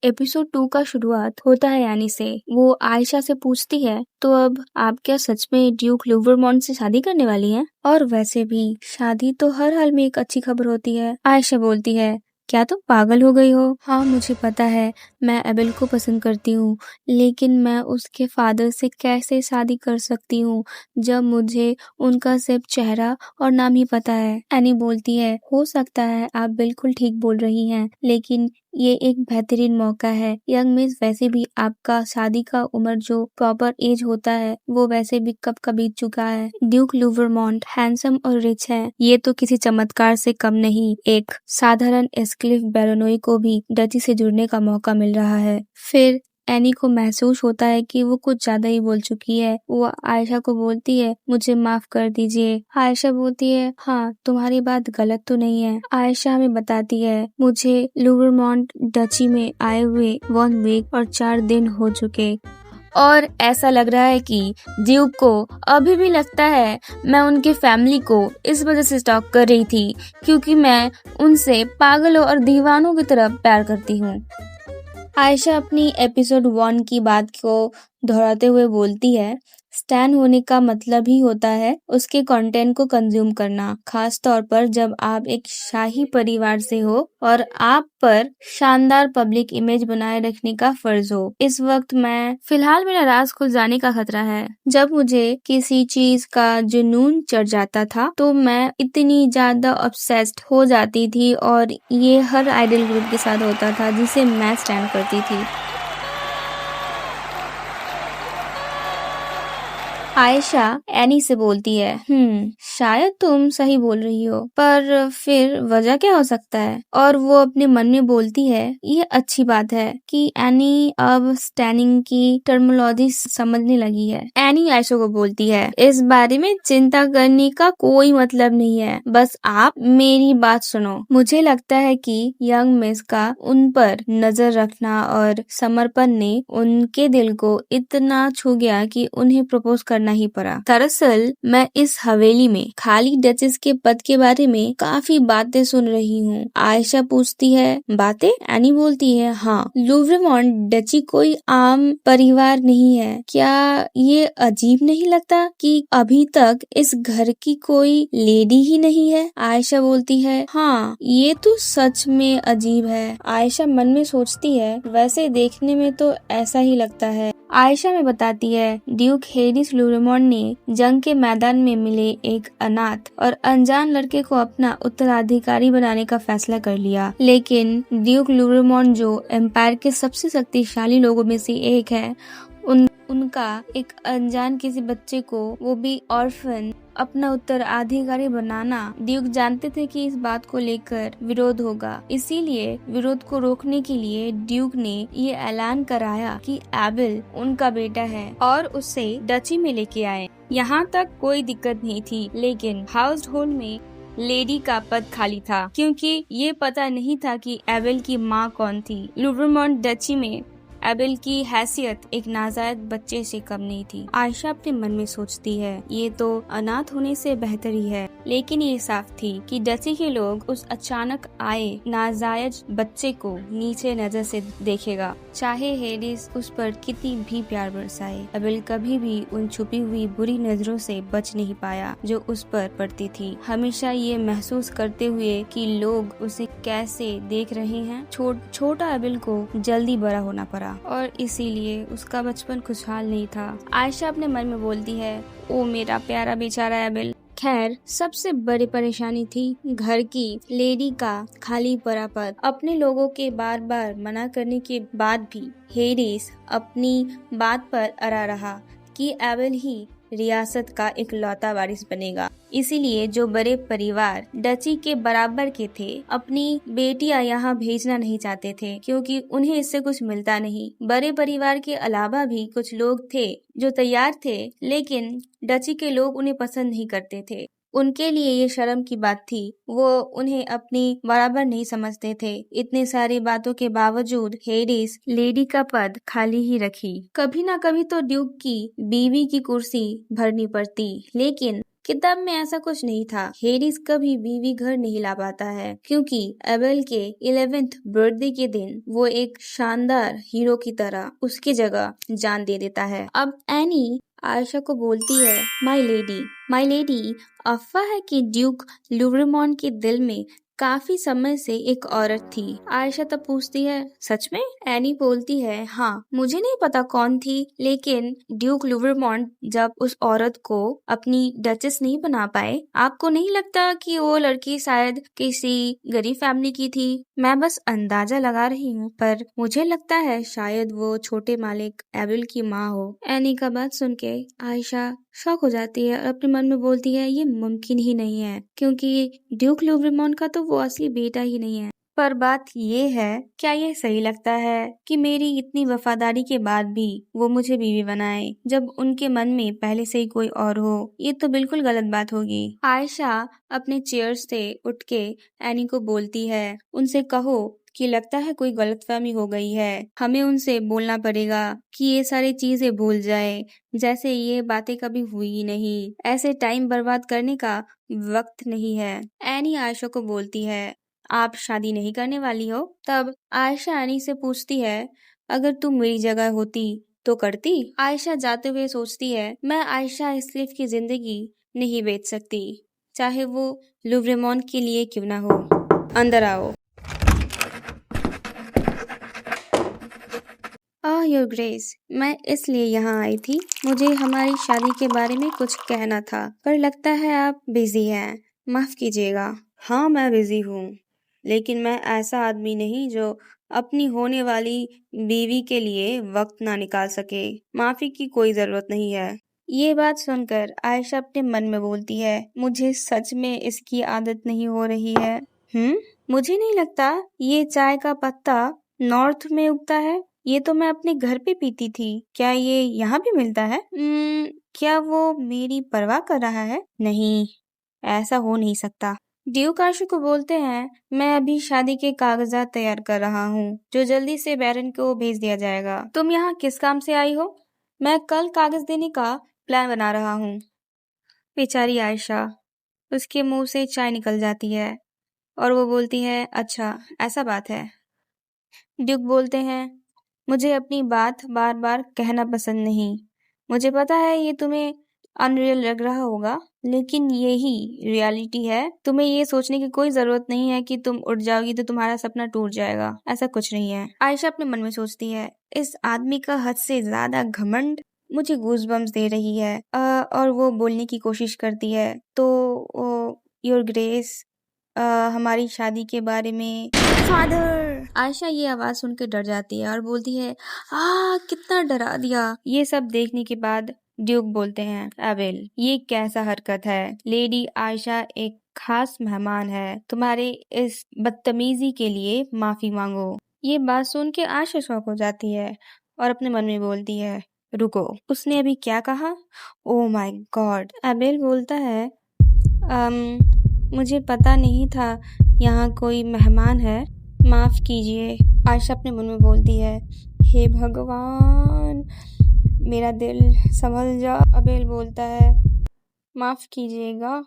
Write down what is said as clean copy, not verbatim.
Episode 2 का शुरुआत होता है यानी से। वो आयशा से पूछती है, तो अब आप क्या सच में ड्यूक लूवरमॉन्ट से शादी करने वाली हैं? और वैसे भी शादी तो हर हाल में एक अच्छी खबर होती है। आयशा बोलती है, क्या तुम पागल हो गई हो? हाँ, मुझे पता है मैं एबेल को पसंद करती हूँ, लेकिन मैं उसके फादर से कैसे शादी कर सकती हूँ जब मुझे उनका सिर्फ चेहरा और नाम ही पता है। एनी बोलती है, हो सकता है आप बिल्कुल ठीक बोल रही हैं, लेकिन ये एक बेहतरीन मौका है। यंग मिस, वैसे भी आपका शादी का उम्र जो प्रॉपर एज होता है वो वैसे भी कब का बीत चुका है। ड्यूक लूवरमॉन्ट हैंडसम और रिच है, ये तो किसी चमत्कार से कम नहीं। एक साधारण एस्क्लिफ बेरोनोई को भी डची से जुड़ने का मौका मिल रहा है। फिर एनी को महसूस होता है कि वो कुछ ज्यादा ही बोल चुकी है। वो आयशा को बोलती है, मुझे माफ कर दीजिए। आयशा बोलती है, हाँ, तुम्हारी बात गलत तो नहीं है। आयशा हमें बताती है, मुझे लूवरमॉन्ट डची में आए हुए 1 वीक और 4 दिन हो चुके, और ऐसा लग रहा है कि ड्यूक को अभी भी लगता है मैं उनके फैमिली को इस वजह से स्टॉक कर रही थी क्योंकि मैं उनसे पागलों और दीवानों की तरह प्यार करती हूँ। आयशा अपनी एपिसोड 1 की बात को दोहराते हुए बोलती है, स्टैन होने का मतलब ही होता है उसके कंटेंट को कंज्यूम करना, खास तौर पर जब आप एक शाही परिवार से हो और आप पर शानदार पब्लिक इमेज बनाए रखने का फर्ज हो। इस वक्त मैं फिलहाल मेरा राज खुल जाने का खतरा है। जब मुझे किसी चीज का जुनून चढ़ जाता था तो मैं इतनी ज्यादा ऑब्सेस्ड हो जाती थी, और ये हर आइडल ग्रुप के साथ होता था जिसे मैं स्टैंड करती थी। आयशा एनी से बोलती है, शायद तुम सही बोल रही हो, पर फिर वजह क्या हो सकता है? और वो अपने मन में बोलती है, ये अच्छी बात है कि एनी अब स्टैनिंग की टर्मिनोलॉजी समझने लगी है। एनी आयशा को बोलती है, इस बारे में चिंता करने का कोई मतलब नहीं है, बस आप मेरी बात सुनो। मुझे लगता है कि यंग मिस का उन पर नजर रखना और समर्पण ने उनके दिल को इतना छू गया कि उन्हें प्रपोज करना ही पड़ा। दरअसल मैं इस हवेली में खाली डचेस के पद के बारे में काफी बातें सुन रही हूँ। आयशा पूछती है, बातें? एनी बोलती है, हाँ, लूवरमॉन्ट डची कोई आम परिवार नहीं है। क्या ये अजीब नहीं लगता कि अभी तक इस घर की कोई लेडी ही नहीं है? आयशा बोलती है, हाँ, ये तो सच में अजीब है। आयशा मन में सोचती है, वैसे देखने में तो ऐसा ही लगता है। आयशा में बताती है, ड्यूक हेरिस लूवरमॉन्ट ने जंग के मैदान में मिले एक अनाथ और अनजान लड़के को अपना उत्तराधिकारी बनाने का फैसला कर लिया, लेकिन ड्यूक लूवरमॉन्ट जो एम्पायर के सबसे शक्तिशाली लोगों में से एक है, उनका एक अनजान किसी बच्चे को, वो भी ऑर्फन, अपना उत्तराधिकारी बनाना। ड्यूक जानते थे कि इस बात को लेकर विरोध होगा, इसीलिए विरोध को रोकने के लिए ड्यूक ने ये ऐलान कराया कि एबेल उनका बेटा है और उसे डची में लेके आए। यहाँ तक कोई दिक्कत नहीं थी, लेकिन हाउस होल्ड में लेडी का पद खाली था क्योंकि ये पता नहीं था कि एबेल की माँ कौन थी। लूवरमॉन्ट डची में एबेल की हैसियत एक नाजायज बच्चे से कम नहीं थी। आयशा अपने मन में सोचती है, ये तो अनाथ होने से बेहतर ही है, लेकिन ये साफ थी कि डची के लोग उस अचानक आए नाजायज बच्चे को नीचे नजर से देखेगा, चाहे हेरिस उस पर कितनी भी प्यार बरसाए। एबेल कभी भी उन छुपी हुई बुरी नजरों से बच नहीं पाया जो उस पर पड़ती थी, हमेशा ये महसूस करते हुए कि लोग उसे कैसे देख रहे हैं। छोटा एबेल को जल्दी बड़ा होना पड़ा और इसीलिए उसका बचपन खुशहाल नहीं था। आयशा अपने मन में बोलती है, ओ मेरा प्यारा बेचारा एबेल। खैर, सबसे बड़ी परेशानी थी घर की लेडी का खाली पड़ा पद। अपने लोगों के बार बार मना करने के बाद भी हेरिस अपनी बात पर अड़ा रहा कि एबेल ही रियासत का इकलौता वारिस बनेगा। इसीलिए जो बड़े परिवार डची के बराबर के थे अपनी बेटियां यहाँ भेजना नहीं चाहते थे क्योंकि उन्हें इससे कुछ मिलता नहीं। बड़े परिवार के अलावा भी कुछ लोग थे जो तैयार थे, लेकिन डची के लोग उन्हें पसंद नहीं करते थे। उनके लिए ये शर्म की बात थी, वो उन्हें अपनी बराबर नहीं समझते थे। इतने सारी बातों के बावजूद हेरिस लेडी का पद खाली ही रखी। कभी ना कभी तो ड्यूक की बीवी की कुर्सी भरनी पड़ती, लेकिन किताब में ऐसा कुछ नहीं था। हेरिस कभी बीवी घर नहीं ला पाता है क्योंकि एबेल के 11th बर्थडे के दिन वो एक शानदार हीरो की तरह उसकी जगह जान दे देता है। अब एनी आयशा को बोलती है, माई लेडी, अफवाह है कि ड्यूक लुब्रिमॉन्ट के दिल में काफी समय से एक औरत थी। आयशा तब पूछती है, सच में? एनी बोलती है, हाँ, मुझे नहीं पता कौन थी, लेकिन ड्यूक लुब्रिमॉन्ट जब उस औरत को अपनी डचेस नहीं बना पाए, आपको नहीं लगता कि वो लड़की शायद किसी गरीब फैमिली की थी? मैं बस अंदाजा लगा रही हूँ, पर मुझे लगता है शायद वो छोटे मालिक एबेल की माँ हो। एनी का बात सुन के आयशा शॉक हो जाती है और अपने मन में बोलती है, ये मुमकिन ही नहीं है, क्योंकि ड्यूक लुब्रिमॉन्ट का तो वो असली बेटा ही नहीं है। पर बात ये है, क्या ये सही लगता है कि मेरी इतनी वफादारी के बाद भी वो मुझे बीवी बनाए, जब उनके मन में पहले से ही कोई और हो? ये तो बिल्कुल गलत बात होगी। आयशा अपने चेयर से उठ के एनी को बोलती है, उनसे कहो कि लगता है कोई गलतफहमी हो गई है। हमें उनसे बोलना पड़ेगा कि ये सारी चीजें भूल जाए, जैसे ये बातें कभी हुई ही नहीं। ऐसे टाइम बर्बाद करने का वक्त नहीं है। एनी आयशा को बोलती है, आप शादी नहीं करने वाली हो? तब आयशा एनी से पूछती है, अगर तुम मेरी जगह होती तो करती? आयशा जाते हुए सोचती है, मैं आयशा स्लीफ की जिंदगी नहीं बेच सकती, चाहे वो लुब्रिमॉन्ट के लिए क्यों ना हो। अंदर आओ। योर ग्रेस, मैं इसलिए यहाँ आई थी, मुझे हमारी शादी के बारे में कुछ कहना था, पर लगता है आप बिजी हैं। माफ कीजिएगा। हाँ, मैं बिजी हूँ, लेकिन मैं ऐसा आदमी नहीं जो अपनी होने वाली बीवी के लिए वक्त ना निकाल सके। माफी की कोई जरूरत नहीं है। ये बात सुनकर आयशा अपने मन में बोलती है, मुझे सच में इसकी आदत नहीं हो रही है। मुझे नहीं लगता ये चाय का पत्ता नॉर्थ में उगता है। ये तो मैं अपने घर पे पीती थी। क्या ये यहाँ भी मिलता है? क्या वो मेरी परवाह कर रहा है? नहीं, ऐसा हो नहीं सकता। ड्यूक आयशा को बोलते हैं, मैं अभी शादी के कागजात तैयार कर रहा हूँ, जो जल्दी से बैरन को भेज दिया जाएगा। तुम यहाँ किस काम से आई हो? मैं कल कागज देने का प्लान बना रहा हूँ। बेचारी आयशा, उसके मुंह से चाय निकल जाती है और वो बोलती है, अच्छा ऐसा बात है। ड्यूक बोलते हैं, मुझे अपनी बात बार बार कहना पसंद नहीं। मुझे पता है ये तुम्हें अनरियल लग रहा होगा, लेकिन यही रियलिटी है। तुम्हें ये सोचने की कोई जरूरत नहीं है कि तुम उठ जाओगी तो तुम्हारा सपना टूट जाएगा। ऐसा कुछ नहीं है। आयशा अपने मन में सोचती है, इस आदमी का हद से ज्यादा घमंड मुझे गूज़बम्स दे रही है। और वो बोलने की कोशिश करती है, तो योर ग्रेस, हमारी शादी के बारे में। फादर! आयशा ये आवाज सुन के डर जाती है और बोलती है, कितना डरा दिया। ये सब देखने के बाद ड्यूक बोलते हैं, एबेल, ये कैसा हरकत है? लेडी आयशा एक खास मेहमान है, तुम्हारे इस बदतमीजी के लिए माफी मांगो। ये बात सुन के आयशा शॉक हो जाती है और अपने मन में बोलती है, रुको, उसने अभी क्या कहा? Oh my God. एबेल बोलता है, मुझे पता नहीं था यहाँ कोई मेहमान है, माफ कीजिए। आयशा अपने मन में बोलती है, हे भगवान, मेरा दिल संभल जा। एबेल बोलता है, माफ कीजिएगा,